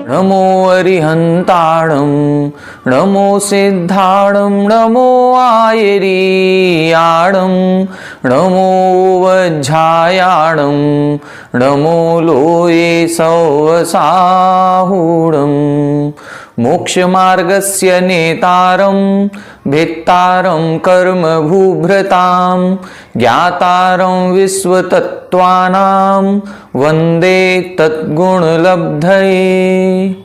नमो अरिहंताणं नमो सिद्धाणं नमो आयरीयाणं नमो वज्झायाणं नमो लोये सौवसाहूणं मोक्षमार्गस्य नेतारं भेत्तारं कर्मभूभृतां ज्ञातारं विश्वतत्त्वानां वंदे तद्गुणलब्धये।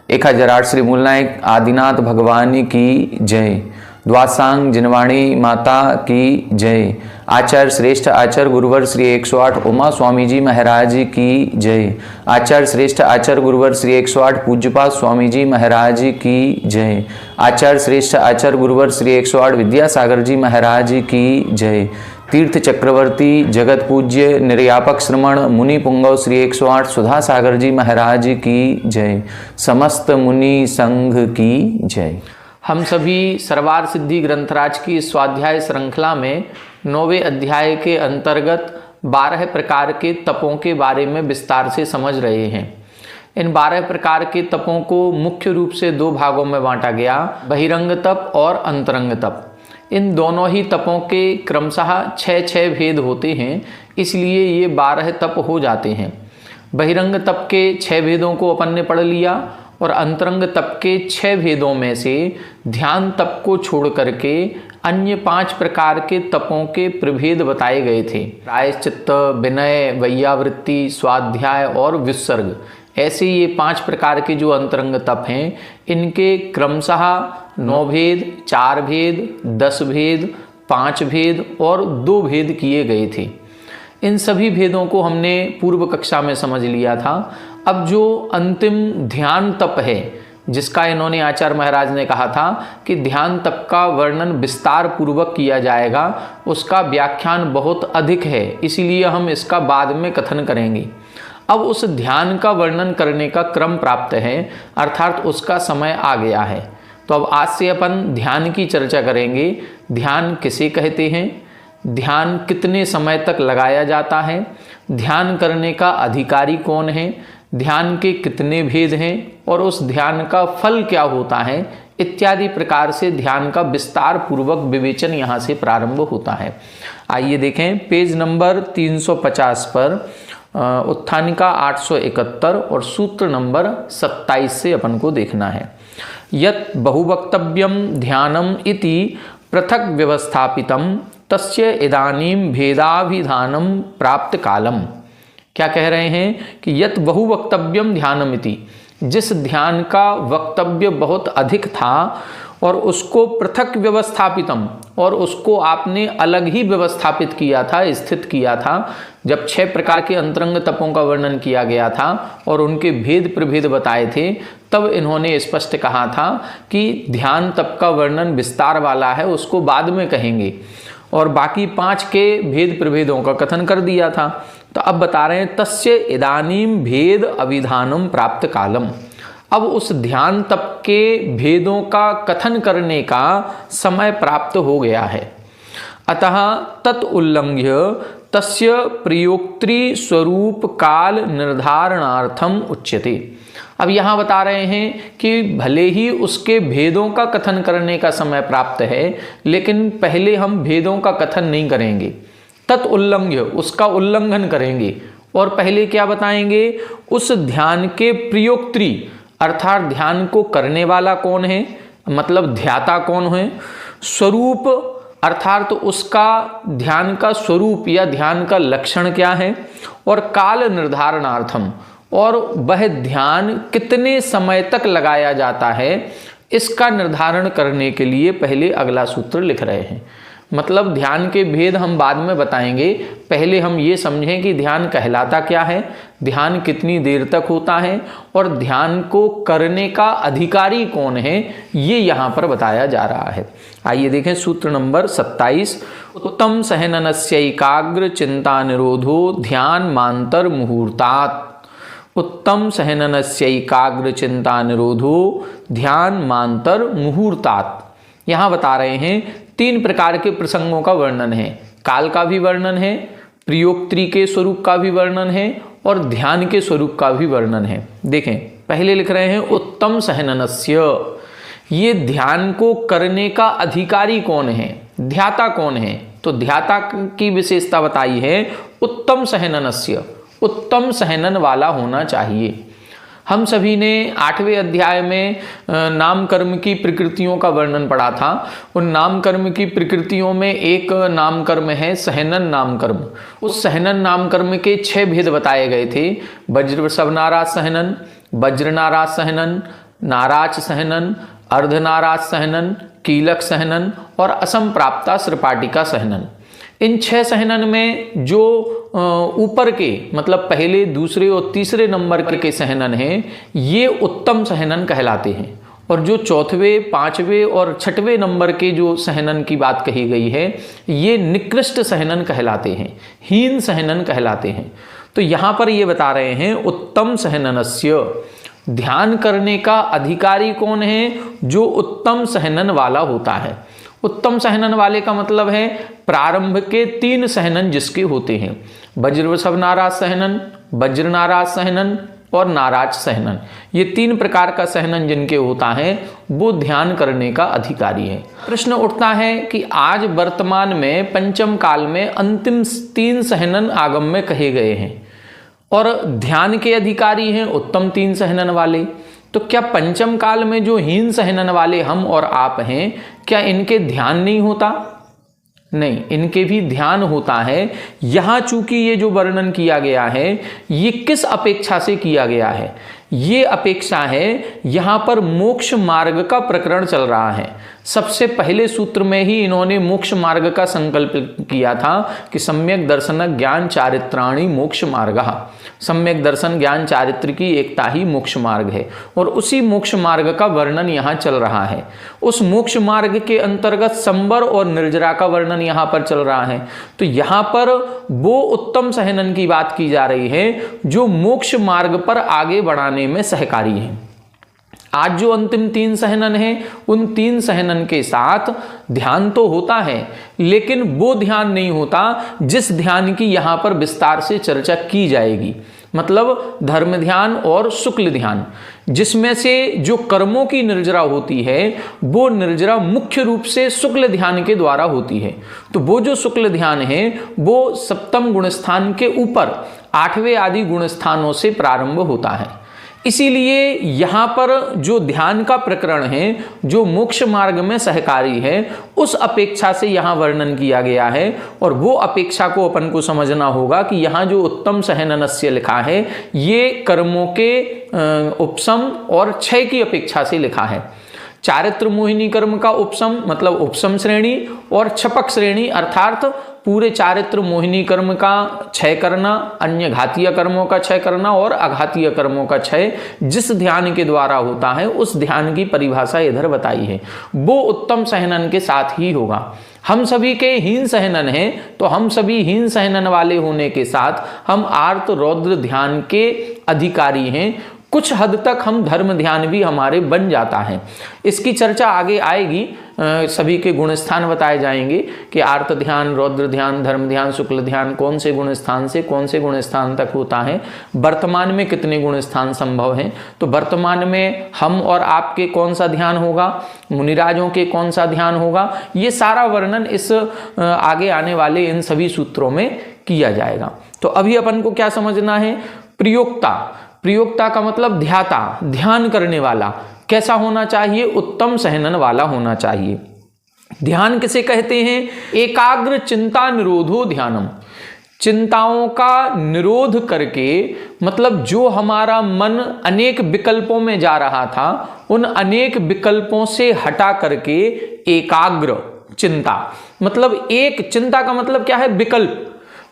1008 श्री मूलनायक आदिनाथ भगवान की जय। द्वासांग जिनवाणी माता की जय। आचार्य श्रेष्ठ आचार्य गुरुवर श्री 108 उमा स्वामी जी महाराज की जय। आचार्य श्रेष्ठ आचार्य गुरुवर श्री 108 पूज्यपाद स्वामी जी महाराज की जय। आचार्य श्रेष्ठ आचार्य गुरुवर श्री 108 विद्यासागर जी महाराज की जय। तीर्थ चक्रवर्ती जगत पूज्य निर्यापक श्रमण मुनि पुंगव श्री 108 सुधा सागर जी महाराज की जय। समस्त मुनि संघ की जय। हम सभी सरवार सिद्धि ग्रंथराज की स्वाध्याय श्रृंखला में 9वें अध्याय के अंतर्गत 12 प्रकार के तपों के बारे में विस्तार से समझ रहे हैं। इन 12 प्रकार के तपों को मुख्य रूप से 2 भागों में बांटा गया, बहिरंग तप और अंतरंग तप। इन दोनों ही तपों के क्रमशः 6 भेद होते हैं, इसलिए ये 12 तप हो जाते हैं। बहिरंग तप के 6 भेदों को अपन ने पढ़ लिया और अंतरंग तप के 6 भेदों में से ध्यान तप को छोड़ करके अन्य 5 प्रकार के तपों के प्रभेद बताए गए थे। प्रायश्चित्त, विनय, वैयावृत्ति, स्वाध्याय और विसर्ग, ऐसे ये 5 प्रकार के जो अंतरंग तप हैं, इनके क्रमशः 9 भेद, 4 भेद, 10 भेद, 5 भेद और 2 भेद किए गए थे। इन सभी भेदों को हमने पूर्व कक्षा में समझ लिया था। अब जो अंतिम ध्यान तप है, जिसका इन्होंने आचार्य महाराज ने कहा था कि ध्यान तप का वर्णन विस्तार पूर्वक किया जाएगा, उसका व्याख्यान बहुत अधिक है, इसीलिए हम इसका बाद में कथन करेंगे। अब उस ध्यान का वर्णन करने का क्रम प्राप्त है, अर्थात उसका समय आ गया है। तो अब आज से अपन ध्यान की चर्चा करेंगे। ध्यान किसे कहते हैं, ध्यान कितने समय तक लगाया जाता है, ध्यान करने का अधिकारी कौन है, ध्यान के कितने भेद हैं और उस ध्यान का फल क्या होता है, इत्यादि प्रकार से ध्यान का विस्तार पूर्वक विवेचन यहाँ से प्रारंभ होता है। आइए देखें, पेज नंबर 350 पर उत्थानिका 871 और सूत्र नंबर 27 से अपन को देखना है। यत् बहुवक्तव्यम ध्यानम इति पृथक व्यवस्थापितम तस्य इदानीम भेदाभिधानम प्राप्त कालम। क्या कह रहे हैं कि यत् बहुवक्तव्यम ध्यानमिति, जिस ध्यान का वक्तव्य बहुत अधिक था और उसको पृथक व्यवस्थापितम, और उसको आपने अलग ही व्यवस्थापित किया था, स्थित किया था। जब 6 प्रकार के अंतरंग तपों का वर्णन किया गया था और उनके भेद प्रभेद बताए थे, तब इन्होंने स्पष्ट कहा था कि ध्यान तप का वर्णन विस्तार वाला है, उसको बाद में कहेंगे, और बाकी 5 के भेद प्रभेदों का कथन कर दिया था। तो अब बता रहे हैं तस्य इदानीम भेद अभिधानम प्राप्त कालम। अब उस ध्यान तप के भेदों का कथन करने का समय प्राप्त हो गया है। अतः तत् उल्लंघ्य तस्य प्रयोक्त्री स्वरूप काल निर्धारणार्थम उच्यते। अब यहाँ बता रहे हैं कि भले ही उसके भेदों का कथन करने का समय प्राप्त है, लेकिन पहले हम भेदों का कथन नहीं करेंगे, तत् उल्लंघ्य, उसका उल्लंघन करेंगे। और पहले क्या बताएंगे, उस ध्यान के प्रयोक्त्री, अर्थात ध्यान को करने वाला कौन है, मतलब ध्याता कौन है, स्वरूप अर्थात उसका ध्यान का स्वरूप या ध्यान का लक्षण क्या है, और काल निर्धारणार्थम, और वह ध्यान कितने समय तक लगाया जाता है, इसका निर्धारण करने के लिए पहले अगला सूत्र लिख रहे हैं। मतलब ध्यान के भेद हम बाद में बताएंगे, पहले हम ये समझें कि ध्यान कहलाता क्या है, ध्यान कितनी देर तक होता है और ध्यान को करने का अधिकारी कौन है, ये यहाँ पर बताया जा रहा है। आइए देखें सूत्र नंबर 27। उत्तम सहननस्यैकाग्र चिंता निरोधो ध्यान मांतर मुहूर्तात्। उत्तम सहननस्यैकाग्र चिंता निरोधो ध्यान मांतर मुहूर्तात्। यहाँ बता रहे हैं 3 प्रकार के प्रसंगों का वर्णन है, काल का भी वर्णन है, प्रयोक्त्री के स्वरूप का भी वर्णन है और ध्यान के स्वरूप का भी वर्णन है। देखें पहले लिख रहे हैं उत्तम सहननस्य, ये ध्यान को करने का अधिकारी कौन है, ध्याता कौन है, तो ध्याता की विशेषता बताई है उत्तम सहननस्य, उत्तम सहनन वाला होना चाहिए। हम सभी ने 8वें अध्याय में नाम कर्म की प्रकृतियों का वर्णन पढ़ा था। उन नाम कर्म की प्रकृतियों में एक नाम कर्म है सहनन नाम कर्म। उस सहनन नाम कर्म के 6 भेद बताए गए थे, वज्रवृषभ नाराज सहनन, वज्र नाराज सहनन, नाराज सहनन, अर्धनाराज सहनन, कीलक सहनन और असंप्राप्ता श्रपाटिका सहनन। इन 6 सहनन में जो ऊपर के मतलब पहले, दूसरे और तीसरे नंबर के सहनन हैं, ये उत्तम सहनन कहलाते हैं और जो 4वें, 5वें और 6वें नंबर के जो सहनन की बात कही गई है, ये निकृष्ट सहनन कहलाते हैं, हीन सहनन कहलाते हैं। तो यहाँ पर ये बता रहे हैं उत्तम सहननस्य, ध्यान करने का अधिकारी कौन है, जो उत्तम सहनन वाला होता है। उत्तम सहनन वाले का मतलब है प्रारंभ के 3 सहनन जिसके होते हैं, वज्रवृषभ नाराज सहनन, वज्र नाराज सहनन और नाराज सहनन। ये 3 प्रकार का सहनन जिनके होता है वो ध्यान करने का अधिकारी है। प्रश्न उठता है कि आज वर्तमान में पंचम काल में अंतिम 3 सहनन आगम में कहे गए हैं और ध्यान के अधिकारी हैं उत्तम 3 सहनन वाले, तो क्या पंचम काल में जो हीन सहनन वाले हम और आप हैं, क्या इनके ध्यान नहीं होता? नहीं, इनके भी ध्यान होता है। यहाँ चूंकि ये जो वर्णन किया गया है ये किस अपेक्षा से किया गया है, ये अपेक्षा है यहाँ पर मोक्ष मार्ग का प्रकरण चल रहा है। सबसे पहले सूत्र में ही इन्होंने मोक्ष मार्ग का संकल्प किया था कि सम्यक दर्शन ज्ञान चारित्राणि मोक्ष मार्ग। सम्यक दर्शन ज्ञान चारित्र की एकता ही मोक्ष मार्ग है और उसी मोक्ष मार्ग का वर्णन यहाँ चल रहा है। उस मोक्ष मार्ग के अंतर्गत संवर और निर्जरा का वर्णन यहाँ पर चल रहा है। तो यहाँ पर वो उत्तम सहनन की बात की जा रही है जो मोक्ष मार्ग पर आगे बढ़ाने में सहकारी है। आज जो अंतिम 3 सहनन हैं, उन 3 सहनन के साथ ध्यान तो होता है, लेकिन वो ध्यान नहीं होता जिस ध्यान की यहाँ पर विस्तार से चर्चा की जाएगी। मतलब धर्म ध्यान और शुक्ल ध्यान, जिसमें से जो कर्मों की निर्जरा होती है वो निर्जरा मुख्य रूप से शुक्ल ध्यान के द्वारा होती है। तो वो जो शुक्ल ध्यान है वो 7वें गुणस्थान के ऊपर 8वें आदि गुणस्थानों से प्रारंभ होता है। इसीलिए यहाँ पर जो ध्यान का प्रकरण है जो मोक्ष मार्ग में सहकारी है, उस अपेक्षा से यहाँ वर्णन किया गया है और वो अपेक्षा को अपन को समझना होगा कि यहाँ जो उत्तम सहननस्य लिखा है ये कर्मों के उपशम और क्षय की अपेक्षा से लिखा है। चारित्र मोहिनी कर्म का उपशम मतलब उपशम श्रेणी और क्षपक श्रेणी अर्थात पूरे चारित्र मोहिनी कर्म का क्षय करना, अन्य घातीय कर्मों का क्षय करना और अघातीय कर्मों का क्षय जिस ध्यान के द्वारा होता है उस ध्यान की परिभाषा इधर बताई है। वो उत्तम सहनन के साथ ही होगा। हम सभी के हीन सहनन हैं तो हम सभी हीन सहनन वाले होने के साथ हम आर्त रौद्र ध्यान के अधिकारी हैं। कुछ हद तक हम धर्म ध्यान भी हमारे बन जाता है। इसकी चर्चा आगे आएगी, सभी के गुणस्थान बताए जाएंगे कि आर्त ध्यान, रौद्र ध्यान, धर्म ध्यान, शुक्ल ध्यान कौन से गुणस्थान से कौन से गुणस्थान तक होता है, वर्तमान में कितने गुणस्थान संभव हैं। तो वर्तमान में हम और आपके कौन सा ध्यान होगा, मुनिराजों के कौन सा ध्यान होगा, ये सारा वर्णन इस आगे आने वाले इन सभी सूत्रों में किया जाएगा। तो अभी अपन को क्या समझना है, प्रयोक्ता। प्रयोक्ता का मतलब ध्याता, ध्यान करने वाला कैसा होना चाहिए, उत्तम सहनन वाला होना चाहिए। ध्यान किसे कहते हैं, एकाग्र चिंता निरोधो ध्यानम। चिंताओं का निरोध करके मतलब जो हमारा मन अनेक विकल्पों में जा रहा था उन अनेक विकल्पों से हटा करके एकाग्र चिंता, मतलब एक चिंता का मतलब क्या है, विकल्प।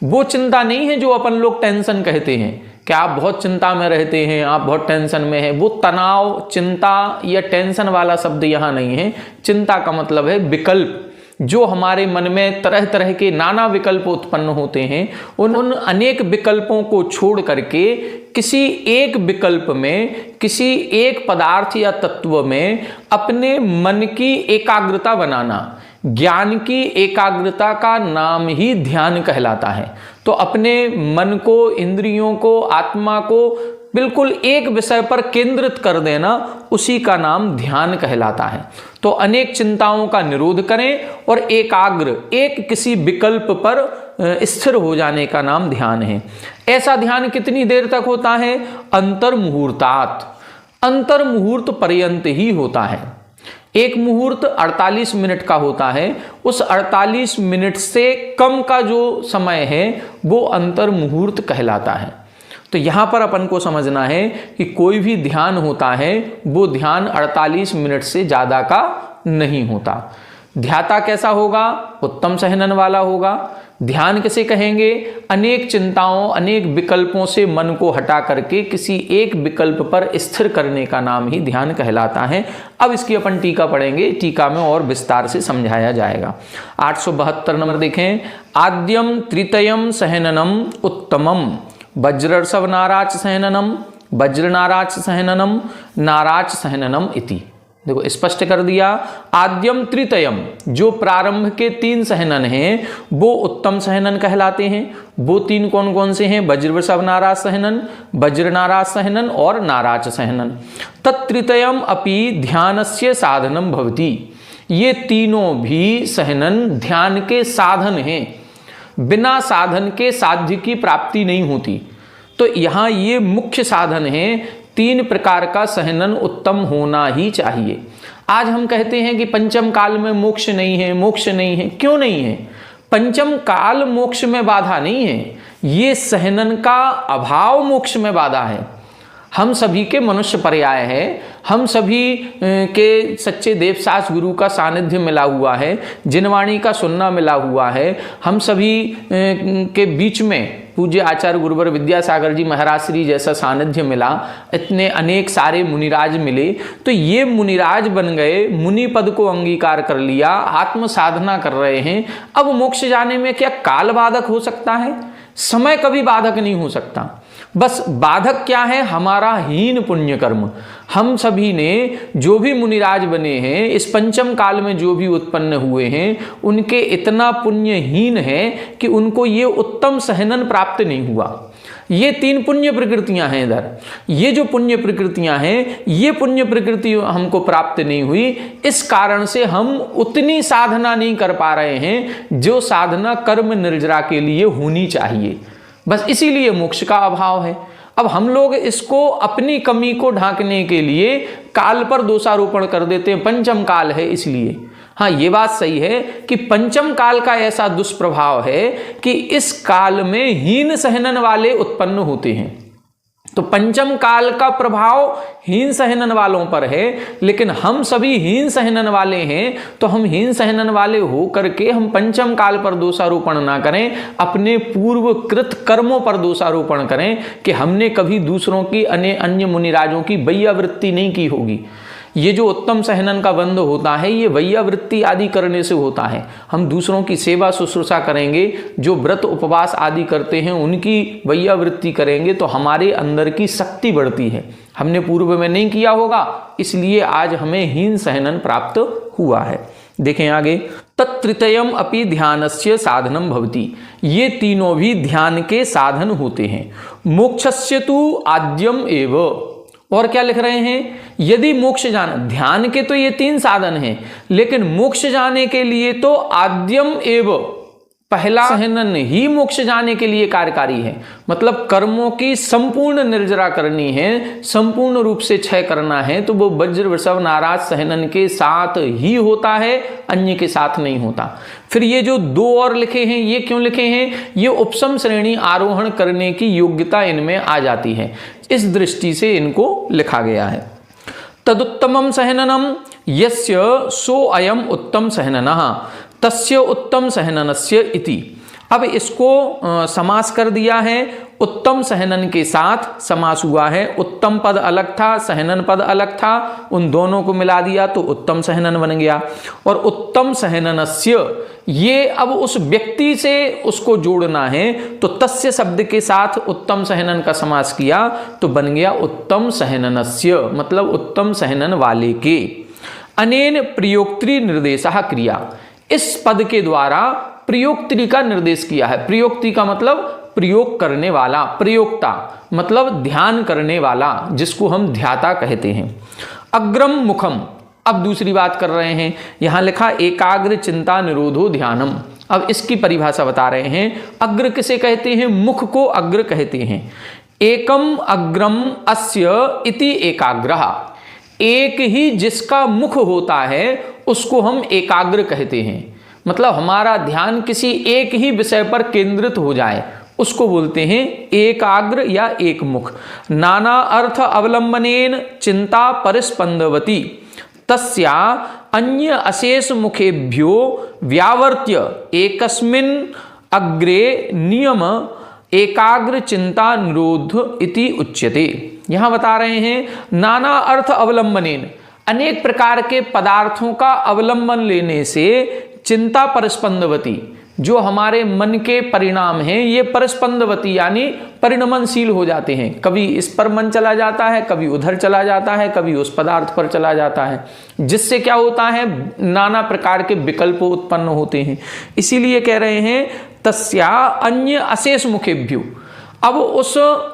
वो चिंता नहीं है जो अपन लोग टेंशन कहते हैं कि आप बहुत चिंता में रहते हैं, आप बहुत टेंशन में हैं। वो तनाव, चिंता या टेंशन वाला शब्द यहाँ नहीं है। चिंता का मतलब है विकल्प। जो हमारे मन में तरह तरह के नाना विकल्प उत्पन्न होते हैं, उन अनेक विकल्पों को छोड़ करके किसी एक विकल्प में, किसी एक पदार्थ या तत्व में अपने मन की एकाग्रता बनाना, ज्ञान की एकाग्रता का नाम ही ध्यान कहलाता है। तो अपने मन को, इंद्रियों को, आत्मा को बिल्कुल एक विषय पर केंद्रित कर देना, उसी का नाम ध्यान कहलाता है। तो अनेक चिंताओं का निरोध करें और एकाग्र, एक किसी विकल्प पर स्थिर हो जाने का नाम ध्यान है। ऐसा ध्यान कितनी देर तक होता है? अंतर मुहूर्तात, अंतर मुहूर्त पर्यंत ही होता है। एक मुहूर्त 48 मिनट का होता है। उस 48 मिनट से कम का जो समय है वो अंतर मुहूर्त कहलाता है। तो यहाँ पर अपन को समझना है कि कोई भी ध्यान होता है वो ध्यान 48 मिनट से ज़्यादा का नहीं होता। ध्याता कैसा होगा? उत्तम सहनन वाला होगा। ध्यान किसे कहेंगे? अनेक चिंताओं, अनेक विकल्पों से मन को हटा करके किसी एक विकल्प पर स्थिर करने का नाम ही ध्यान कहलाता है। अब इसकी अपन टीका पढ़ेंगे, टीका में और विस्तार से समझाया जाएगा। 872 नंबर देखें। आद्यम तृतीयम सहननम उत्तमम वज्रर्षभ नाराच सहननम, वज्र नाराच सहननम, नाराच सहननम इति। देखो स्पष्ट कर दिया। आद्यम तृतीयम, जो प्रारंभ के 3 सहनन हैं वो उत्तम सहनन कहलाते हैं। वो 3 कौन कौन से हैं? वज्रवृषभ नाराज सहनन, वज्र नाराज सहनन और नाराच सहनन। तत्तृतीयम अपि ध्यानस्य साधनम भवति। ये तीनों भी सहनन ध्यान के साधन हैं। बिना साधन के साध्य की प्राप्ति नहीं होती। तो यहाँ ये मुख्य साधन है। 3 प्रकार का सहनन उत्तम होना ही चाहिए। आज हम कहते हैं कि पंचम काल में मोक्ष नहीं है, मोक्ष नहीं है। क्यों नहीं है? पंचम काल मोक्ष में बाधा नहीं है, ये सहनन का अभाव मोक्ष में बाधा है। हम सभी के मनुष्य पर्याय है, हम सभी के सच्चे देवसास गुरु का सानिध्य मिला हुआ है, जिनवाणी का सुनना मिला हुआ है। हम सभी के बीच में पूज्य आचार्य गुरुवर विद्यासागर जी महाराज श्री जैसा सानिध्य मिला, इतने अनेक सारे मुनिराज मिले। तो ये मुनिराज बन गए, मुनि पद को अंगीकार कर लिया, आत्म साधना कर रहे हैं। अब मोक्ष जाने में क्या काल बाधक हो सकता है? समय कभी बाधक नहीं हो सकता। बस बाधक क्या है? हमारा हीन पुण्य कर्म। हम सभी ने जो भी मुनिराज बने हैं, इस पंचम काल में जो भी उत्पन्न हुए हैं, उनके इतना पुण्यहीन है कि उनको ये उत्तम सहनन प्राप्त नहीं हुआ। ये 3 पुण्य प्रकृतियां हैं इधर। ये जो पुण्य प्रकृतियां हैं, ये पुण्य प्रकृति हमको प्राप्त नहीं हुई। इस कारण से हम उतनी साधना नहीं कर पा रहे हैं जो साधना कर्म निर्जरा के लिए होनी चाहिए। बस इसीलिए मोक्ष का अभाव है। अब हम लोग इसको, अपनी कमी को ढांकने के लिए काल पर दोषारोपण कर देते हैं, पंचम काल है इसलिए। हाँ, ये बात सही है कि पंचम काल का ऐसा दुष्प्रभाव है कि इस काल में हीन सहनन वाले उत्पन्न होते हैं। तो पंचम काल का प्रभाव हीन सहनन वालों पर है, लेकिन हम सभी हीन सहनन वाले हैं। तो हम हीन सहनन वाले हो करके हम पंचम काल पर दोषारोपण ना करें, अपने पूर्वकृत कर्मों पर दोषारोपण करें कि हमने कभी दूसरों की, अन्य मुनिराजों की वैयावृत्ति नहीं की होगी। ये जो उत्तम सहनन का बंध होता है, ये वैयावृत्ति आदि करने से होता है। हम दूसरों की सेवा शुश्रूषा करेंगे, जो व्रत उपवास आदि करते हैं उनकी वैयावृत्ति करेंगे तो हमारे अंदर की शक्ति बढ़ती है। हमने पूर्व में नहीं किया होगा, इसलिए आज हमें हीन सहनन प्राप्त हुआ है। देखें आगे। तत्तृतीयम अपि ध्यानस्य साधनम भवति। ये तीनों भी ध्यान के साधन होते हैं। मोक्षस्य तु आद्यम एव। और क्या लिख रहे हैं? यदि मोक्ष जाना, ध्यान के तो ये 3 साधन हैं, लेकिन मोक्ष जाने के लिए तो आद्यम एव, पहला सहनन ही मोक्ष जाने के लिए कार्यकारी है। मतलब कर्मों की संपूर्ण निर्जरा करनी है, संपूर्ण रूप से क्षय करना है, तो वो वज्र वृषभ नाराज सहनन के साथ ही होता है, अन्य के साथ नहीं होता। फिर ये जो 2 और लिखे हैं, ये क्यों लिखे हैं? ये उपसम श्रेणी आरोहण करने की योग्यता इनमें आ जाती है, इस दृष्टि से इनको लिखा गया है। तदुत्तमम सहननम यस्य सो अयम उत्तम सहननः तस्य उत्तम सहननस्य इति। अब इसको समास कर दिया है, उत्तम सहनन के साथ समास हुआ है। उत्तम पद अलग था, सहनन पद अलग था, उन दोनों को मिला दिया तो उत्तम सहनन बन गया। और उत्तम सहननस्य, ये अब उस व्यक्ति से उसको जोड़ना है, तो तस्य शब्द के साथ उत्तम सहनन का समास किया तो बन गया उत्तम सहननस्य, मतलब उत्तम सहनन वाले के। अनेन प्रयोक्त्री निर्देशः क्रिया, इस पद के द्वारा प्रयोक्त्री का निर्देश किया है। प्रयोक्त्री का मतलब प्रयोग करने वाला, प्रयोक्ता मतलब ध्यान करने वाला, जिसको हम ध्याता कहते हैं। अग्रम मुखम, अब दूसरी बात कर रहे हैं, यहां लिखा एकाग्र चिंता निरोधो ध्यानम। अब इसकी परिभाषा बता रहे हैं। अग्र किसे कहते हैं? मुख को अग्र कहते हैं। एकम अग्रम अस्य इति एकाग्रः, एक ही जिसका मुख होता है उसको हम एकाग्र कहते हैं। मतलब हमारा ध्यान किसी एक ही विषय पर केंद्रित हो जाए उसको बोलते हैं एकाग्र या एकमुख। नाना अर्थ अवलंबनेन चिंता परिस्पंदवती तस्या अन्य अशेष मुखेभ्यो व्यावर्त्य एकस्मिन् अग्रे नियम एकाग्र चिंता निरोध इति उच्यते। यहां बता रहे हैं नाना अर्थ अवलंबनेन, अनेक प्रकार के पदार्थों का अवलंबन लेने से चिंता परिस्पंदवती, जो हमारे मन के परिणाम हैं ये परिस्पंदवती यानी परिणमनशील हो जाते हैं। कभी इस पर मन चला जाता है, कभी उधर चला जाता है, कभी उस पदार्थ पर चला जाता है, जिससे क्या होता है नाना प्रकार के विकल्प उत्पन्न होते हैं। इसीलिए कह रहे हैं तस्या अन्य अशेष मुखेभ्यो। अब उस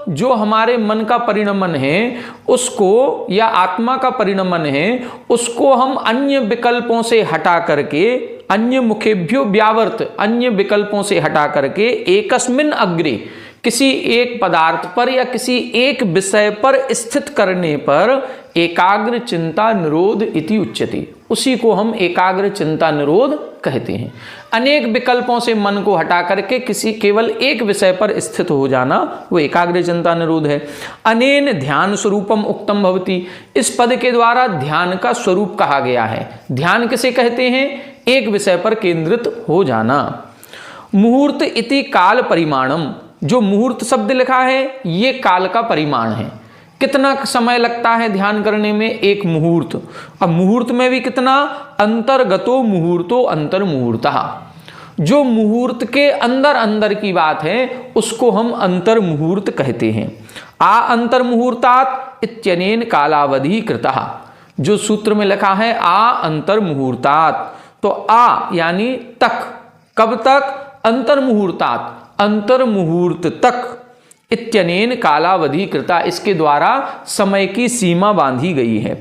जो हमारे मन का परिणमन है उसको, या आत्मा का परिणमन है उसको हम अन्य विकल्पों से हटा करके, अन्य मुखेभ्यो व्यावर्त, अन्य विकल्पों से हटा करके एकस्मिन् अग्रे, किसी एक पदार्थ पर या किसी एक विषय पर स्थित करने पर एकाग्र चिंता निरोध इति उच्यते, उसी को हम एकाग्र चिंता निरोध कहते हैं। अनेक विकल्पों से मन को हटा करके किसी केवल एक विषय पर स्थित हो जाना वो एकाग्र चिंता निरोध है। अनेन ध्यान स्वरूपम उक्तम भवति, इस पद के द्वारा ध्यान का स्वरूप कहा गया है। ध्यान किसे कहते हैं? एक विषय पर केंद्रित हो जाना। मुहूर्त इति काल परिमाणम, जो मुहूर्त शब्द लिखा है ये काल का परिमाण है। कितना समय लगता है ध्यान करने में? एक मुहूर्त। अब मुहूर्त में भी कितना? अंतर्गतो मुहूर्तो अंतर मुहूर्तः, जो मुहूर्त के अंदर अंदर की बात है उसको हम अंतर मुहूर्त कहते हैं। आ अंतर मुहूर्तात् इत्यनेन कालावधि कृतः, जो सूत्र में लिखा है आ अंतर मुहूर्तात्, तो आ यानी तक, कब तक? अंतर मुहूर्तात्, अंतर मुहूर्त तक। इत्यनेन कालावधि कृता, इसके द्वारा समय की सीमा बांधी गई है।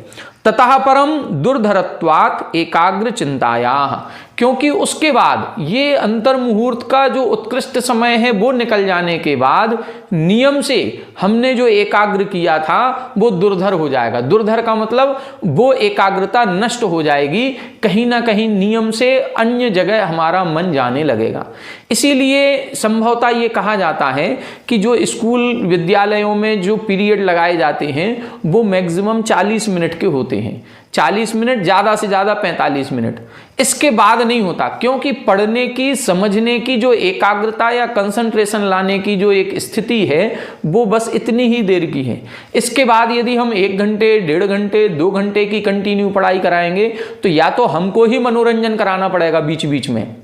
ततः परम दुर्धरत्वात् एकाग्र चिंतायाः, क्योंकि उसके बाद ये अंतर मुहूर्त का जो उत्कृष्ट समय है वो निकल जाने के बाद नियम से हमने जो एकाग्र किया था वो दुर्धर हो जाएगा। दुर्धर का मतलब वो एकाग्रता नष्ट हो जाएगी, कहीं ना कहीं नियम से अन्य जगह हमारा मन जाने लगेगा। इसीलिए संभवतः ये कहा जाता है कि जो स्कूल विद्यालयों में जो पीरियड लगाए जाते हैं वो मैक्सिमम 40 मिनट के होते हैं। 40 मिनट, ज़्यादा से ज़्यादा 45 मिनट, इसके बाद नहीं होता। क्योंकि पढ़ने की, समझने की जो एकाग्रता या कंसंट्रेशन लाने की जो एक स्थिति है वो बस इतनी ही देर की है। इसके बाद यदि हम 1 घंटे, 1.5 घंटे, 2 घंटे की कंटिन्यू पढ़ाई कराएंगे तो या तो हमको ही मनोरंजन कराना पड़ेगा, बीच बीच में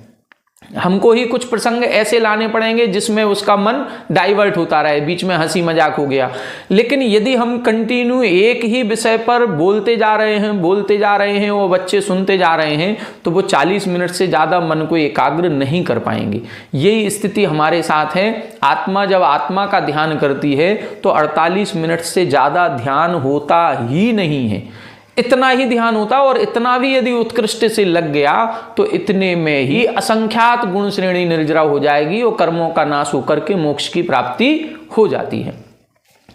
हमको ही कुछ प्रसंग ऐसे लाने पड़ेंगे जिसमें उसका मन डाइवर्ट होता रहे, बीच में हंसी मजाक हो गया। लेकिन यदि हम कंटिन्यू एक ही विषय पर बोलते जा रहे हैं वो बच्चे सुनते जा रहे हैं तो वो 40 मिनट से ज़्यादा मन को एकाग्र नहीं कर पाएंगे। यही स्थिति हमारे साथ है। आत्मा जब आत्मा का ध्यान करती है तो 48 मिनट से ज़्यादा ध्यान होता ही नहीं है। इतना ही ध्यान होता, और इतना भी यदि उत्कृष्ट से लग गया तो इतने में ही असंख्यात गुण श्रेणी निर्जरा हो जाएगी और कर्मों का नाश होकर के मोक्ष की प्राप्ति हो जाती है।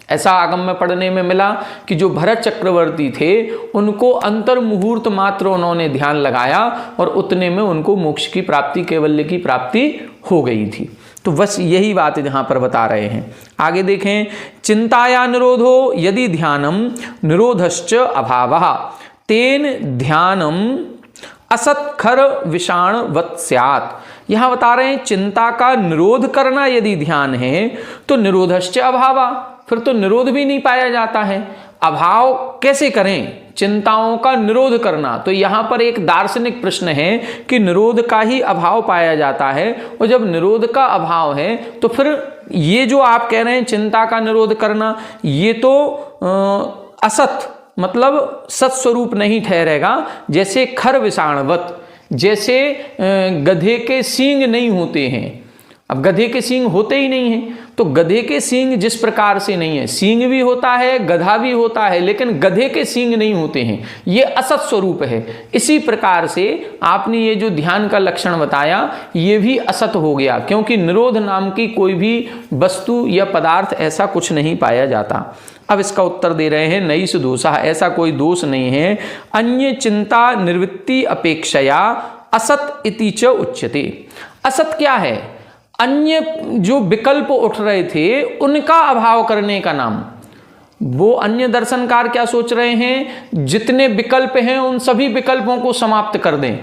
ऐसा आगम में पढ़ने में मिला कि जो भरत चक्रवर्ती थे उनको अंतर मुहूर्त मात्र उन्होंने ध्यान लगाया और उतने में उनको मोक्ष की प्राप्ति, कैवल्य की प्राप्ति हो गई थी। तो बस यही बात यहाँ पर बता रहे हैं। आगे देखें, चिंताया निरोधो यदि ध्यानम निरोधश्च अभावः तेन ध्यानम असत खर विषाण वत् स्यात्। यहां बता रहे हैं चिंता का निरोध करना यदि ध्यान है तो निरोधश्च अभावा, फिर तो निरोध भी नहीं पाया जाता है। अभाव कैसे करें, चिंताओं का निरोध करना। तो यहां पर एक दार्शनिक प्रश्न है कि निरोध का ही अभाव पाया जाता है, और जब निरोध का अभाव है तो फिर ये जो आप कह रहे हैं चिंता का निरोध करना, ये तो असत मतलब सत्स्वरूप नहीं ठहरेगा। जैसे खर विषाणवत, जैसे गधे के सींग नहीं होते हैं। अब गधे के सींग होते ही नहीं हैं, तो गधे के सींग जिस प्रकार से नहीं है, सींग भी होता है, गधा भी होता है, लेकिन गधे के सींग नहीं होते हैं, ये असत स्वरूप है। इसी प्रकार से आपने ये जो ध्यान का लक्षण बताया ये भी असत हो गया, क्योंकि निरोध नाम की कोई भी वस्तु या पदार्थ ऐसा कुछ नहीं पाया जाता। अब इसका उत्तर दे रहे हैं नई दोषा, ऐसा कोई दोष नहीं है। अन्य चिंता निवृत्ति अपेक्षया असत इति च उच्यते। असत क्या है, अन्य जो विकल्प उठ रहे थे उनका अभाव करने का नाम। वो अन्य दर्शनकार क्या सोच रहे हैं, जितने विकल्प हैं उन सभी विकल्पों को समाप्त कर दें।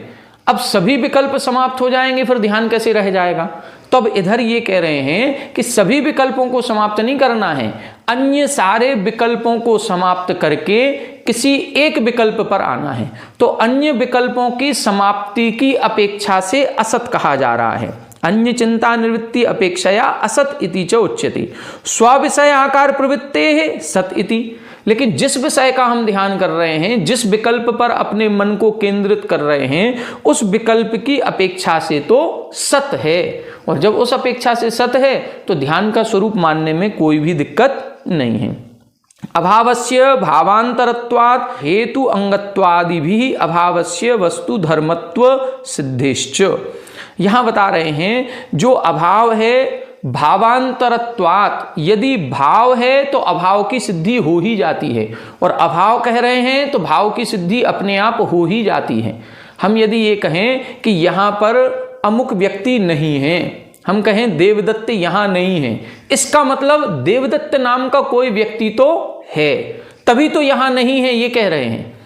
अब सभी विकल्प समाप्त हो जाएंगे फिर ध्यान कैसे रह जाएगा। तो अब इधर ये कह रहे हैं कि सभी विकल्पों को समाप्त नहीं करना है, अन्य सारे विकल्पों को समाप्त करके किसी एक विकल्प पर आना है। तो अन्य विकल्पों की समाप्ति की अपेक्षा से असत कहा जा रहा है। अन्य चिंता निवृत्ति अपेक्षया असत इति च उच्यते। स्विषय आकार प्रवृत्ते है सत इति। लेकिन जिस विषय का हम ध्यान कर रहे हैं, जिस विकल्प पर अपने मन को केंद्रित कर रहे हैं, उस विकल्प की अपेक्षा से तो सत है, और जब उस अपेक्षा से सत है तो ध्यान का स्वरूप मानने में कोई भी दिक्कत नहीं है। अभावस्य भावांतरत्वात् हेतु अंगत्वादिभिः अभावस्य वस्तु धर्मत्व सिद्धिश्च। यहां बता रहे हैं जो अभाव है भावांतरत्वात्, यदि भाव है तो अभाव की सिद्धि हो ही जाती है, और अभाव कह रहे हैं तो भाव की सिद्धि अपने आप हो ही जाती है। हम यदि ये कहें कि यहां पर अमुक व्यक्ति नहीं है, हम कहें देवदत्त यहां नहीं है, इसका मतलब देवदत्त नाम का कोई व्यक्ति तो है, तभी तो यहां नहीं है ये कह रहे हैं।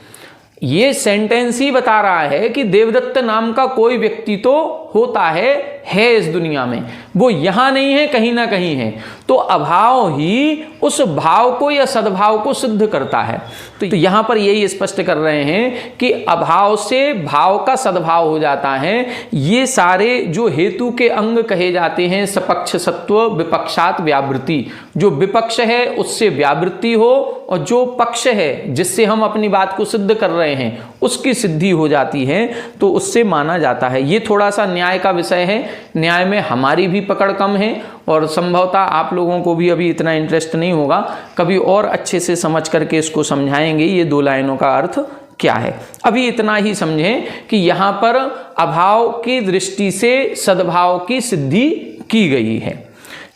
ये सेंटेंस ही बता रहा है कि देवदत्त नाम का कोई व्यक्ति तो होता है इस दुनिया में, वो यहां नहीं है, कहीं ना कहीं है। तो अभाव ही उस भाव को या सद्भाव को सिद्ध करता है। तो यहां पर यही स्पष्ट कर रहे हैं कि अभाव से भाव का सद्भाव हो जाता है। ये सारे जो हेतु के अंग कहे जाते हैं, सपक्ष सत्व विपक्षात व्यावृत्ति, जो विपक्ष है उससे व्यावृत्ति हो, और जो पक्ष है जिससे हम अपनी बात को सिद्ध कर रहे हैं उसकी सिद्धि हो जाती है, तो उससे माना जाता है। ये थोड़ा सा न्याय का विषय है, न्याय में हमारी भी पकड़ कम है, और संभवतः आप लोगों को भी अभी इतना इंटरेस्ट नहीं होगा। कभी और अच्छे से समझ करके इसको समझाएंगे ये दो लाइनों का अर्थ क्या है। अभी इतना ही समझें कि यहाँ पर अभाव की दृष्टि से सद्भाव की सिद्धि की गई है।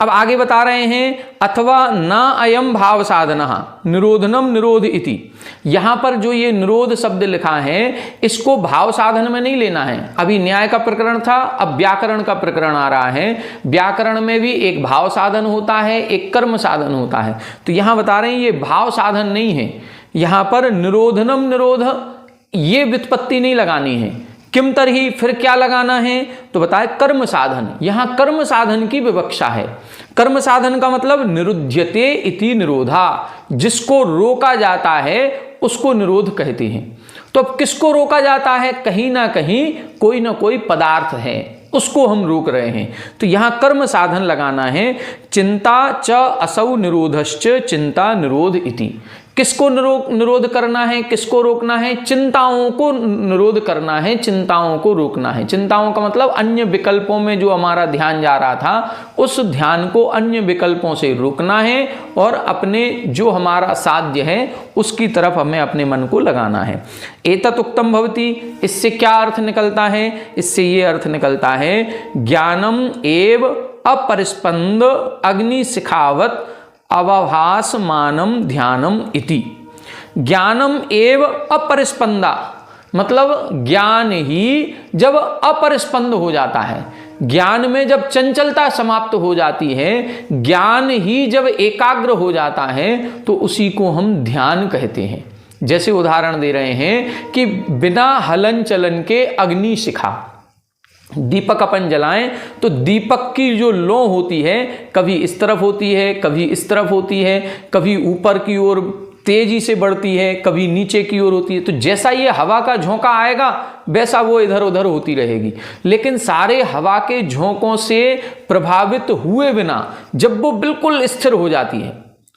अब आगे बता रहे हैं अथवा न अयम भाव साधनः निरोधनम निरोध इति। यहां पर जो ये निरोध शब्द लिखा है इसको भाव साधन में नहीं लेना है। अभी न्याय का प्रकरण था, अब व्याकरण का प्रकरण आ रहा है। व्याकरण में भी एक भाव साधन होता है, एक कर्म साधन होता है। तो यहां बता रहे हैं ये भाव साधन नहीं है, यहां पर निरोधनम निरोध ये व्युत्पत्ति नहीं लगानी है। किम तरही, फिर क्या लगाना है, तो बताए कर्म साधन। यहां कर्म साधन की विवक्षा है। कर्म साधन का मतलब निरुध्यते इति निरोधा, जिसको रोका जाता है उसको निरोध कहते हैं। तो अब किसको रोका जाता है, कहीं ना कहीं कोई ना कोई पदार्थ है उसको हम रोक रहे हैं, तो यहां कर्म साधन लगाना है। चिंता च असौ निरोधश्च चिंता निरोध इति। किसको निरोध करना है, किसको रोकना है, चिंताओं को निरोध करना है, चिंताओं को रोकना है। चिंताओं का मतलब अन्य विकल्पों में जो हमारा ध्यान जा रहा था उस ध्यान को अन्य विकल्पों से रोकना है, और अपने जो हमारा साध्य है उसकी तरफ हमें अपने मन को लगाना है। एतत् उक्तम भवति, इससे क्या अर्थ निकलता है, इससे ये अर्थ निकलता है ज्ञानम एव अपरिस्पंद अग्नि शिखावत अवभासमानम ध्यानम इति। ज्ञानम एव अपरिस्पंदा मतलब ज्ञान ही जब अपरिस्पंद हो जाता है, ज्ञान में जब चंचलता समाप्त हो जाती है, ज्ञान ही जब एकाग्र हो जाता है, तो उसी को हम ध्यान कहते हैं। जैसे उदाहरण दे रहे हैं कि बिना हलन चलन के अग्नि शिखा, दीपक अपन जलाएं तो दीपक की जो लौ होती है कभी इस तरफ होती है, कभी इस तरफ होती है, कभी ऊपर की ओर तेजी से बढ़ती है, कभी नीचे की ओर होती है। तो जैसा ये हवा का झोंका आएगा वैसा वो इधर उधर होती रहेगी। लेकिन सारे हवा के झोंकों से प्रभावित हुए बिना जब वो बिल्कुल स्थिर हो जाती है,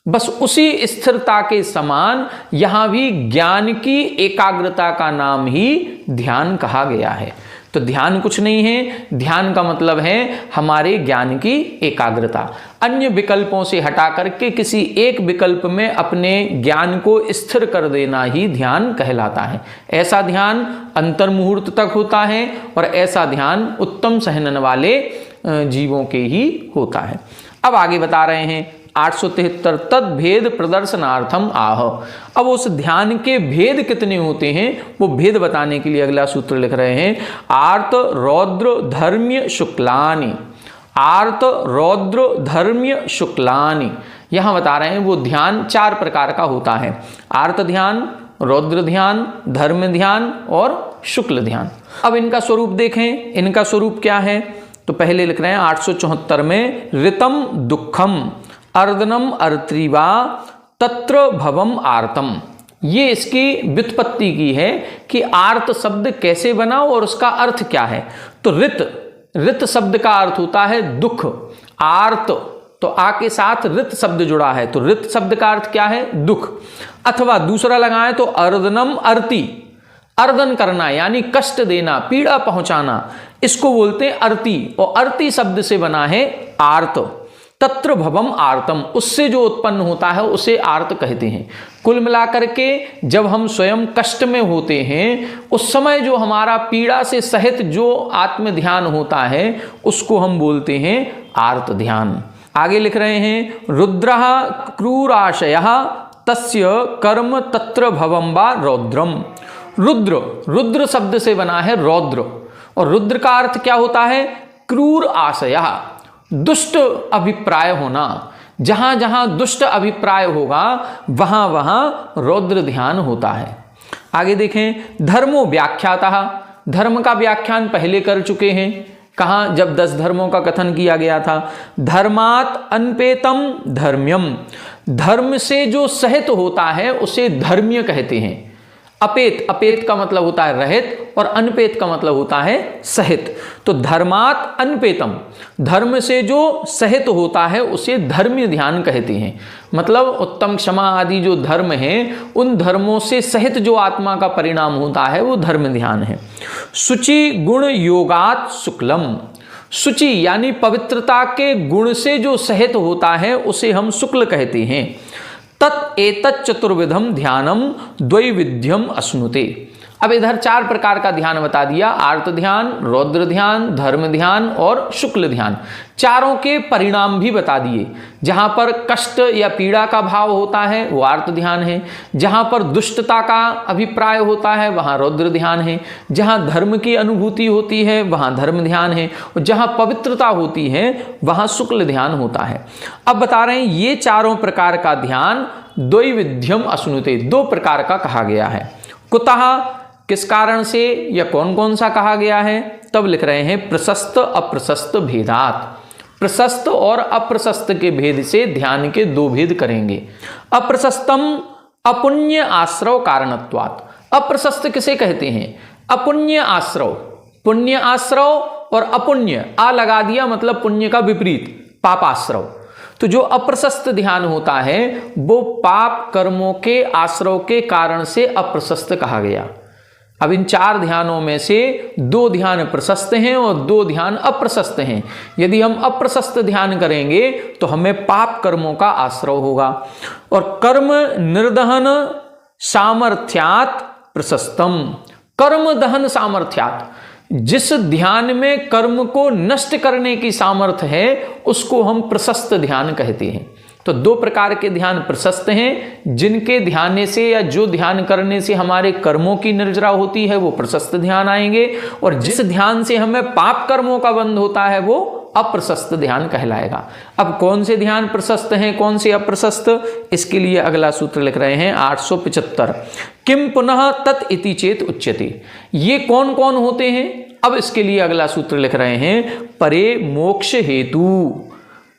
बस उसी स्थिरता के समान यहां भी ज्ञान की एकाग्रता का नाम ही ध्यान कहा गया है। तो ध्यान कुछ नहीं है, ध्यान का मतलब है हमारे ज्ञान की एकाग्रता। अन्य विकल्पों से हटा करके किसी एक विकल्प में अपने ज्ञान को स्थिर कर देना ही ध्यान कहलाता है। ऐसा ध्यान अंतर मुहूर्त तक होता है और ऐसा ध्यान उत्तम सहनन वाले जीवों के ही होता है। अब आगे बता रहे हैं 873 तद भेद प्रदर्शनार्थम आह। अब उस ध्यान के भेद कितने होते हैं वो भेद बताने के लिए अगला सूत्र लिख रहे हैं, आर्त रौद्र धर्म्य शुक्लानि। आर्त रौद्र धर्म्य शुक्लानि, यहां बता रहे हैं वो ध्यान 4 प्रकार का होता है। आर्त ध्यान, रौद्र ध्यान, धर्म ध्यान और शुक्ल ध्यान। अब इनका स्वरूप देखें, इनका स्वरूप क्या है। तो पहले लिख रहे हैं 874 में, ऋतम दुखम अर्दनम अर्त्रिवा तत्र भवम आर्तम। ये इसकी व्युत्पत्ति की है कि आर्त शब्द कैसे बना और उसका अर्थ क्या है। तो ऋत शब्द का अर्थ होता है दुख। आर्त तो आ के साथ ऋत शब्द जुड़ा है, तो ऋत शब्द का अर्थ क्या है, दुख। अथवा दूसरा लगाएं तो अर्दनम अर्ति, अर्दन करना यानी कष्ट देना, पीड़ा पहुंचाना, इसको बोलते हैं अर्ति। और अर्ति शब्द से बना है आर्त। तत्र भवम आर्तम, उससे जो उत्पन्न होता है उसे आर्त कहते हैं। कुल मिलाकर के जब हम स्वयं कष्ट में होते हैं उस समय जो हमारा पीड़ा से सहित जो आत्म ध्यान होता है उसको हम बोलते हैं आर्त ध्यान। आगे लिख रहे हैं, रुद्रः क्रूराशयः तस्य कर्म तत्र भवम वा रौद्रम। रुद्र शब्द से बना है रौद्र, और रुद्र का अर्थ क्या होता है, क्रूर आशयः, दुष्ट अभिप्राय होना। जहां जहां दुष्ट अभिप्राय होगा वहां वहां रौद्र ध्यान होता है। आगे देखें, धर्मो व्याख्यातः, धर्म का व्याख्यान पहले कर चुके हैं। कहां, जब 10 धर्मों का कथन किया गया था। धर्मात् अनपेतम धर्म्यम, धर्म से जो सहित होता है उसे धर्म्य कहते हैं। अपेत, अपेत का मतलब होता है रहित और अनपेत का मतलब होता है सहित। तो धर्मात् अनपेतम, धर्म से जो सहित होता है उसे धर्म्य ध्यान कहते हैं। मतलब उत्तम क्षमा आदि जो धर्म है उन धर्मों से सहित जो आत्मा का परिणाम होता है वो धर्म ध्यान है। शुचि गुण योगात् शुक्लम, शुचि यानी पवित्रता के गुण से जो सहित होता है उसे हम शुक्ल कहते हैं। तत् एतत् चतुर्विधम ध्यानम द्वैविध्यम अश्नुते। अब इधर 4 प्रकार का ध्यान बता दिया, आर्त ध्यान, रौद्र ध्यान, धर्म ध्यान और शुक्ल ध्यान। चारों के परिणाम भी बता दिए। जहां पर कष्ट या पीड़ा का भाव होता है वो आर्त ध्यान है, जहां पर दुष्टता का अभिप्राय होता है वहां रौद्र ध्यान है, जहां धर्म की अनुभूति होती है वहां धर्म ध्यान है, और जहां पवित्रता होती है वहां शुक्ल ध्यान होता है। अब बता रहे हैं ये चारों प्रकार का ध्यान द्वैविध्यम अश्नुते, 2 प्रकार का कहा गया है। कुतः, किस कारण से या कौन कौन सा कहा गया है। तब लिख रहे हैं, प्रशस्त अप्रशस्त भेदात, प्रशस्त और अप्रशस्त के भेद से ध्यान के 2 भेद करेंगे। अप्रशस्तम अपुण्य आश्रव कारणत्वात्, अप्रशस्त किसे कहते हैं, अपुण्य आश्रव। पुण्य आश्रव और अपुण्य आ लगा दिया मतलब पुण्य का विपरीत, पापाश्रव। तो जो अप्रशस्त ध्यान होता है वो पाप कर्मों के आश्रव के कारण से अप्रशस्त कहा गया। अब इन 4 ध्यानों में से 2 ध्यान प्रशस्त हैं और 2 ध्यान अप्रशस्त हैं। यदि हम अप्रशस्त ध्यान करेंगे तो हमें पाप कर्मों का आश्रव होगा। और कर्म निर्दहन सामर्थ्यात् प्रशस्तम, कर्म दहन सामर्थ्यात्, जिस ध्यान में कर्म को नष्ट करने की सामर्थ्य है उसको हम प्रशस्त ध्यान कहते हैं। तो 2 प्रकार के ध्यान प्रशस्त हैं, जिनके ध्यान से या जो ध्यान करने से हमारे कर्मों की निर्जरा होती है वो प्रशस्त ध्यान आएंगे, और जिस ध्यान से हमें पाप कर्मों का बंध होता है वो अप्रशस्त ध्यान कहलाएगा। अब कौन से ध्यान प्रशस्त हैं, कौन से अप्रशस्त, इसके लिए अगला सूत्र लिख रहे हैं 875। किम पुनः तत् इति चेत उच्यते। ये कौन कौन होते हैं? अब इसके लिए अगला सूत्र लिख रहे हैं परे मोक्ष हेतु।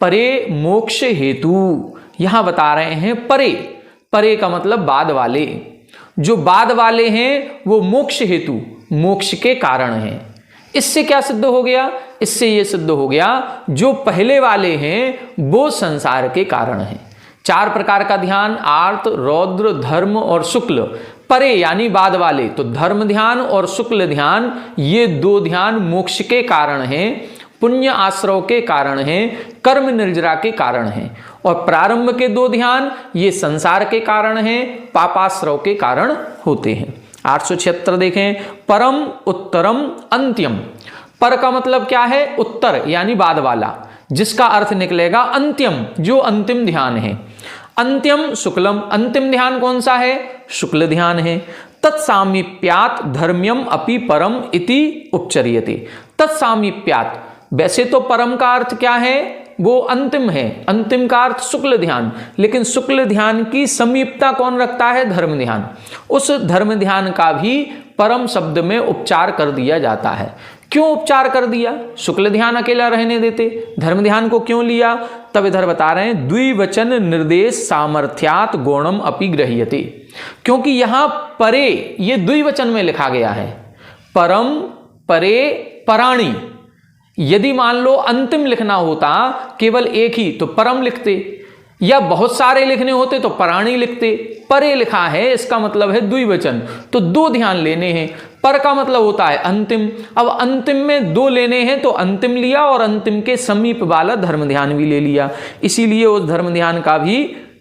परे मोक्ष हेतु यहां बता रहे हैं परे, परे का मतलब बाद वाले, जो बाद वाले हैं वो मोक्ष हेतु, मोक्ष के कारण हैं। इससे क्या सिद्ध हो गया? इससे ये सिद्ध हो गया जो पहले वाले हैं वो संसार के कारण हैं। 4 प्रकार का ध्यान, आर्त, रौद्र, धर्म और शुक्ल। परे यानी बाद वाले, तो धर्म ध्यान और शुक्ल ध्यान, ये 2 ध्यान मोक्ष के कारण हैं, पुण्य आश्रव के कारण हैं, कर्म निर्जरा के कारण हैं। और प्रारंभ के 2 ध्यान ये संसार के कारण हैं, पापाश्रव के कारण होते हैं। 876 देखें, परम उत्तरम अंत्यम। पर का मतलब क्या है? उत्तर यानी बाद वाला, जिसका अर्थ निकलेगा अंत्यम, जो अंतिम ध्यान है। अंत्यम शुक्लम, अंतिम ध्यान कौन सा है? शुक्ल ध्यान है। तत्सामीप्यात धर्म्यम अपि परम इति उपचर्यते। तत्सामीप्यात, वैसे तो परम का अर्थ क्या है? वो अंतिम है, अंतिम का अर्थ शुक्ल ध्यान, लेकिन शुक्ल ध्यान की समीपता कौन रखता है? धर्म ध्यान। उस धर्म ध्यान का भी परम शब्द में उपचार कर दिया जाता है। क्यों उपचार कर दिया? शुक्ल ध्यान अकेला रहने देते, धर्म ध्यान को क्यों लिया? तब इधर बता रहे हैं द्विवचन निर्देश सामर्थ्यात गौणम अपि गृह्यते। क्योंकि यहां परे ये द्विवचन में लिखा गया है, परम, परे, पराणी। यदि मान लो अंतिम लिखना होता केवल एक ही तो परम लिखते, या बहुत सारे लिखने होते तो पराणी लिखते। परे लिखा है, इसका मतलब है द्विवचन, तो 2 ध्यान लेने हैं। पर का मतलब होता है अंतिम, अब अंतिम में 2 लेने हैं तो अंतिम लिया और अंतिम के समीप वाला धर्म ध्यान भी ले लिया, इसीलिए उस धर्म ध्यान का भी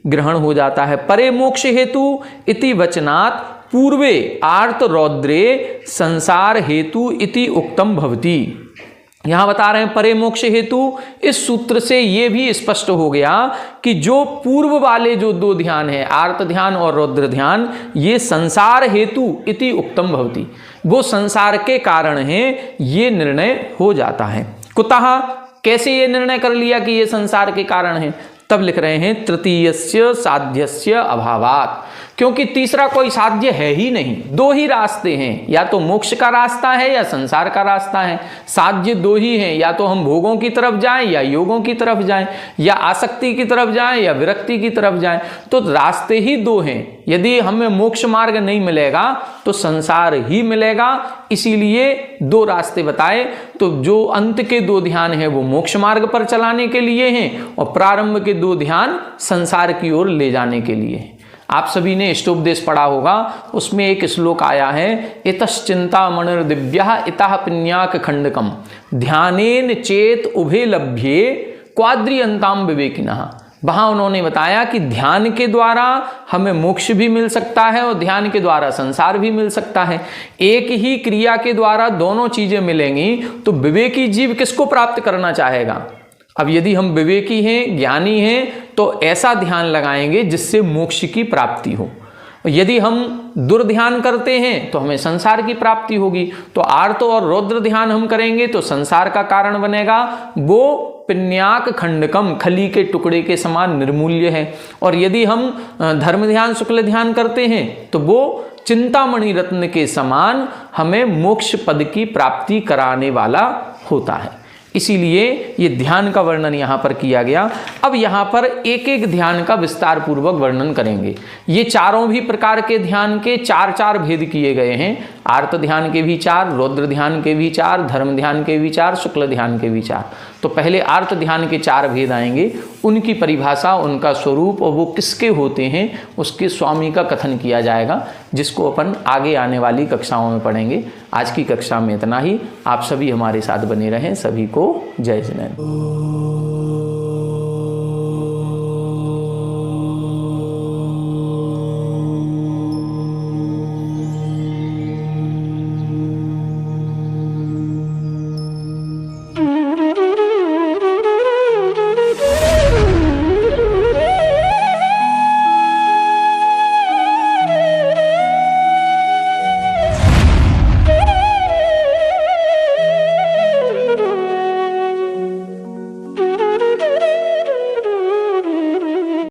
ग्रहण हो जाता है। परे मोक्ष हेतु इति वचनात् पूर्वे आर्त रौद्रे संसार हेतु इति उक्तम भवति। यहां बता रहे हैं परे मोक्ष हेतु, इस सूत्र से यह भी स्पष्ट हो गया कि जो पूर्व वाले जो 2 ध्यान है, आर्त ध्यान और रौद्र ध्यान, ये संसार हेतु इति उक्तम भवति, वो संसार के कारण हैं, ये निर्णय हो जाता है। कुतः, कैसे ये निर्णय कर लिया कि ये संसार के कारण हैं? तब लिख रहे हैं तृतीयस्य साध्यस्य अभावात्, क्योंकि तीसरा कोई साध्य है ही नहीं। 2 ही रास्ते हैं, या तो मोक्ष का रास्ता है या संसार का रास्ता है। साध्य 2 ही हैं, या तो हम भोगों की तरफ जाएं या योगों की तरफ जाएं, या आसक्ति की तरफ जाएं या विरक्ति की तरफ जाएं, तो रास्ते ही 2 हैं। यदि हमें मोक्ष मार्ग नहीं मिलेगा तो संसार ही मिलेगा, इसीलिए 2 रास्ते बताए। तो जो अंत के 2 ध्यान हैं वो मोक्ष मार्ग पर चलाने के लिए हैं, और प्रारंभ के 2 ध्यान संसार की ओर ले जाने के लिए हैं। आप सभी ने इष्टोपदेश पढ़ा होगा, उसमें एक श्लोक आया है, इतश्चिंता मणिर्दिव्यः इतः पिन्याक खंडकम ध्यानेन चेत उभे लभ्ये क्वाद्रियंताम विवेकिनः। वहां उन्होंने बताया कि ध्यान के द्वारा हमें मोक्ष भी मिल सकता है और ध्यान के द्वारा संसार भी मिल सकता है। एक ही क्रिया के द्वारा दोनों चीजें मिलेंगी, तो विवेकी जीव किसको प्राप्त करना चाहेगा? अब यदि हम विवेकी हैं, ज्ञानी हैं, तो ऐसा ध्यान लगाएंगे जिससे मोक्ष की प्राप्ति हो। यदि हम दुर्ध्यान करते हैं तो हमें संसार की प्राप्ति होगी। तो आर्त और रौद्र ध्यान हम करेंगे तो संसार का कारण बनेगा, वो पिन्याक खंडकम, खली के टुकड़े के समान निर्मूल्य है। और यदि हम धर्म ध्यान, शुक्ल ध्यान करते हैं तो वो चिंतामणि रत्न के समान हमें मोक्ष पद की प्राप्ति कराने वाला होता है। इसीलिए ये ध्यान का वर्णन यहाँ पर किया गया। अब यहाँ पर एक एक ध्यान का विस्तार पूर्वक वर्णन करेंगे। ये चारों भी प्रकार के ध्यान के 4 भेद किए गए हैं। आर्त ध्यान के भी 4, रौद्र ध्यान के भी 4, धर्म ध्यान के भी 4, शुक्ल ध्यान के भी 4। तो पहले आर्त ध्यान के 4 भेद आएंगे, उनकी परिभाषा, उनका स्वरूप और वो किसके होते हैं, उसके स्वामी का कथन किया जाएगा, जिसको अपन आगे आने वाली कक्षाओं में पढ़ेंगे। आज की कक्षा में इतना ही। आप सभी हमारे साथ बने रहें। सभी को जय जिनेंद्र।